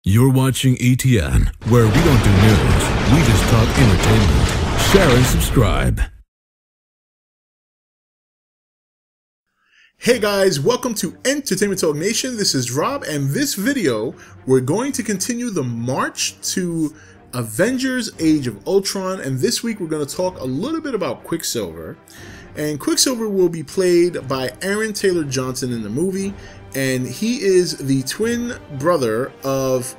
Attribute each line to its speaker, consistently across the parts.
Speaker 1: You're watching E.T.N, where we don't do news, we just talk entertainment. Share and subscribe.
Speaker 2: Hey guys, welcome to Entertainment Talk Nation. This is Rob, and this video, we're going to continue the march to Avengers Age of Ultron, and this week we're going to talk a little bit about Quicksilver. And Quicksilver will be played by Aaron Taylor Johnson in the movie, and he is the twin brother of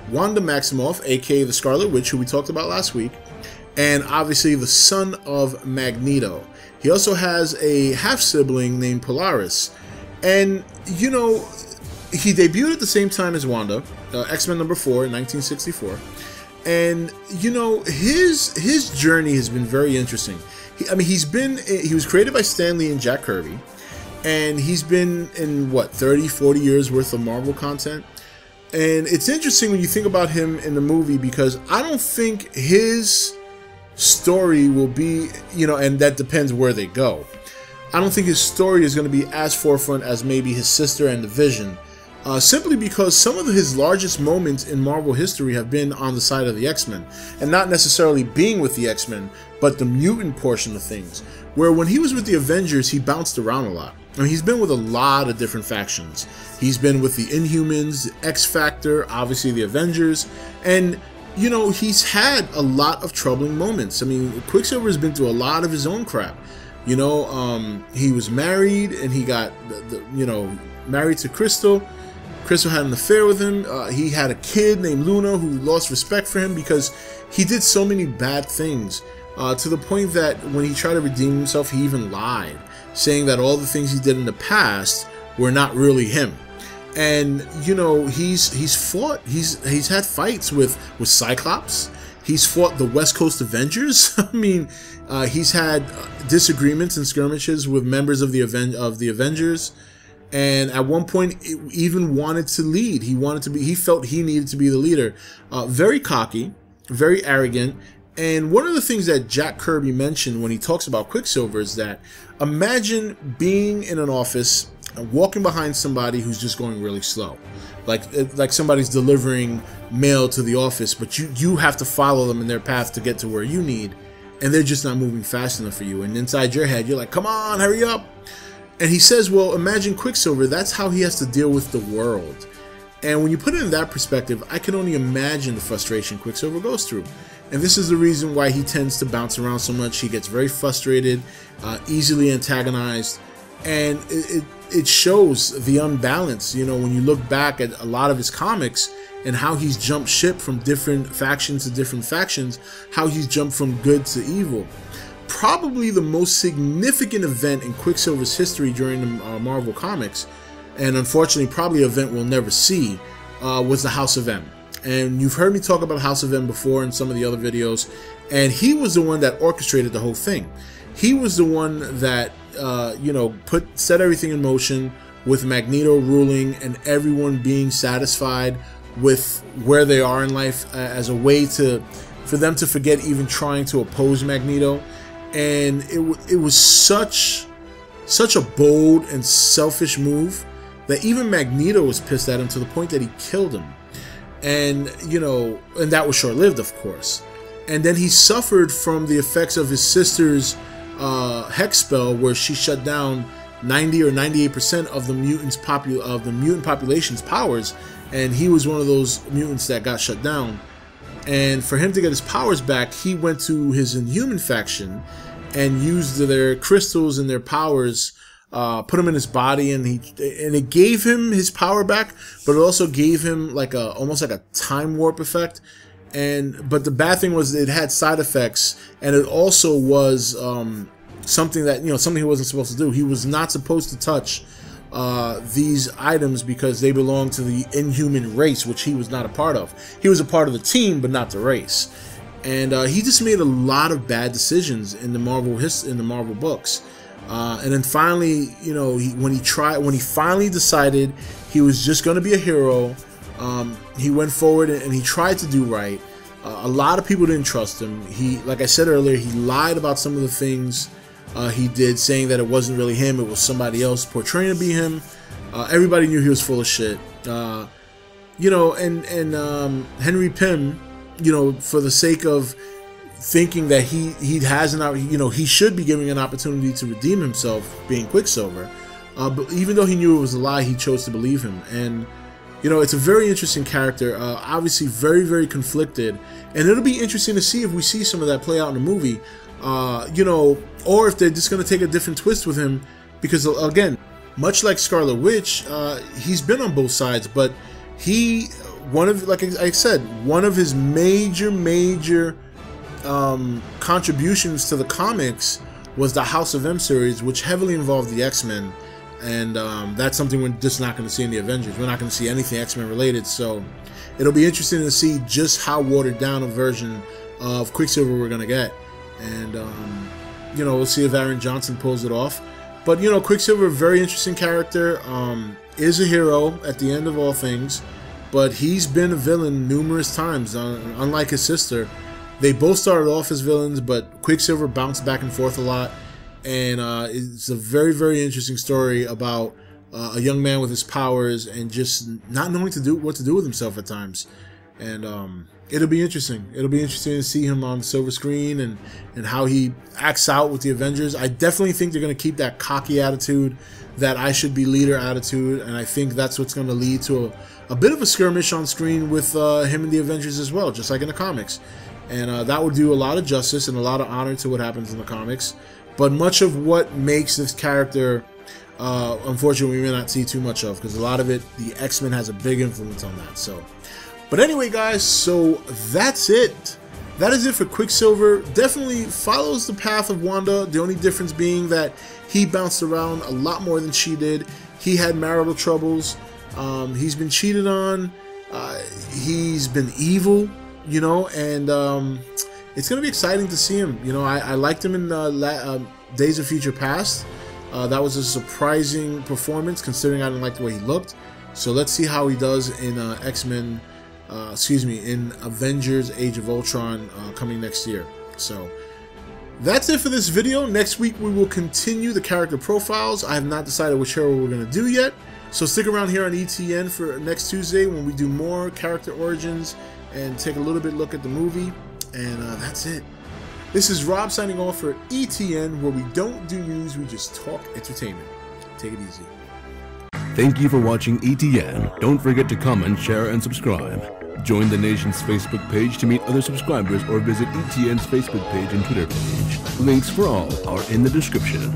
Speaker 2: Wanda Maximoff, aka the Scarlet Witch, who we talked about last week, and obviously the son of Magneto. He also has a half-sibling named Polaris, and, you know, he debuted at the same time as Wanda, X-Men number 4 in 1964, and, you know, his journey has been very interesting. He was created by Stan Lee and Jack Kirby, and he's been in, what, 30, 40 years worth of Marvel content. And it's interesting when you think about him in the movie, because I don't think his story will be, you know, and that depends where they go. I don't think his story is going to be as forefront as maybe his sister and the Vision, simply because some of his largest moments in Marvel history have been on the side of the X-Men, and not necessarily being with the X-Men, but the mutant portion of things, where when he was with the Avengers, he bounced around a lot. I mean, he's been with a lot of different factions. He's been with the Inhumans, X-Factor, obviously the Avengers, and, you know, he's had a lot of troubling moments. I mean, Quicksilver has been through a lot of his own crap. You know, he was married, and he got, married to Crystal. Crystal had an affair with him. He had a kid named Luna who lost respect for him because he did so many bad things, to the point that when he tried to redeem himself, he even lied, saying that all the things he did in the past were not really him. And, you know, he's had fights with Cyclops. He's fought the West Coast Avengers. I mean, he's had disagreements and skirmishes with members of the Avengers. And at one point, even wanted to lead. He felt he needed to be the leader. Very cocky, very arrogant. And one of the things that Jack Kirby mentioned when he talks about Quicksilver is that, imagine being in an office, walking behind somebody who's just going really slow, like somebody's delivering mail to the office, but you have to follow them in their path to get to where you need, and they're just not moving fast enough for you. And inside your head, you're like, come on, hurry up. And he says, well, imagine Quicksilver, that's how he has to deal with the world. And when you put it in that perspective, I can only imagine the frustration Quicksilver goes through. And this is the reason why he tends to bounce around so much. He gets very frustrated, easily antagonized, and it shows the unbalance. You know, when you look back at a lot of his comics and how he's jumped ship from different factions to different factions, how he's jumped from good to evil. Probably the most significant event in Quicksilver's history during the Marvel Comics, and unfortunately probably an event we'll never see, was the House of M. And you've heard me talk about House of M before in some of the other videos, and he was the one that orchestrated the whole thing. He was the one that, set everything in motion, with Magneto ruling and everyone being satisfied with where they are in life, as a way for them to forget even trying to oppose Magneto. And it was such a bold and selfish move that even Magneto was pissed at him, to the point that he killed him. And, you know, and that was short-lived, of course. And then he suffered from the effects of his sister's hex spell, where she shut down 90 or 98% of the mutant population's powers, and he was one of those mutants that got shut down. And for him to get his powers back, he went to his Inhuman faction and used their crystals and their powers, put them in his body, and it gave him his power back, but it also gave him almost like a time warp effect. But the bad thing was it had side effects, and it also was something he wasn't supposed to do. He was not supposed to touch these items because they belong to the Inhuman race, which he was not a part of. He was a part of the team, but not the race. And he just made a lot of bad decisions in the Marvel books. And then finally, you know, when he finally decided he was just going to be a hero, he went forward and he tried to do right. A lot of people didn't trust him. Like I said earlier, he lied about some of the things he did, saying that it wasn't really him, it was somebody else portraying to be him. Everybody knew he was full of shit. you know, and Henry Pym, you know, for the sake of thinking that he has an, you know, he should be giving an opportunity to redeem himself, being Quicksilver, but even though he knew it was a lie, he chose to believe him. And you know, it's a very interesting character, obviously very, very conflicted, and it'll be interesting to see if we see some of that play out in the movie, you know, or if they're just going to take a different twist with him, because again, much like Scarlet Witch, he's been on both sides, but like I said, one of his major contributions to the comics was the House of M series, which heavily involved the X-Men, and that's something we're just not going to see in the Avengers. We're not going to see anything X-Men related, so it'll be interesting to see just how watered down a version of Quicksilver we're going to get, and you know, we'll see if Aaron Johnson pulls it off. But you know, Quicksilver, very interesting character, is a hero at the end of all things, but he's been a villain numerous times, unlike his sister. They both started off as villains, but Quicksilver bounced back and forth a lot, and it's a very, very interesting story about a young man with his powers and just not knowing what to do with himself at times. And it'll be interesting. It'll be interesting to see him on the silver screen and how he acts out with the Avengers. I definitely think they're going to keep that cocky attitude, that I should be leader attitude, and I think that's what's going to lead to a bit of a skirmish on screen with him and the Avengers as well, just like in the comics. And that would do a lot of justice and a lot of honor to what happens in the comics. But much of what makes this character, unfortunately, we may not see too much of, because a lot of it, the X-Men has a big influence on that. So, but anyway, guys, so that's it. That is it for Quicksilver. Definitely follows the path of Wanda, the only difference being that he bounced around a lot more than she did. He had marital troubles. He's been cheated on. He's been evil, you know, and it's going to be exciting to see him. You know, I liked him in Days of Future Past. That was a surprising performance, considering I didn't like the way he looked. So let's see how he does in in Avengers Age of Ultron coming next year. So that's it for this video. Next week we will continue the character profiles. I have not decided which hero we're going to do yet. So stick around here on E.T.N for next Tuesday when we do more character origins and take a little bit look at the movie. And that's it. This is Rob signing off for E.T.N, where we don't do news, we just talk entertainment. Take it easy.
Speaker 1: Thank you for watching E.T.N. Don't forget to comment, share, and subscribe. Join the nation's Facebook page to meet other subscribers or visit E.T.N's Facebook page and Twitter page. Links for all are in the description.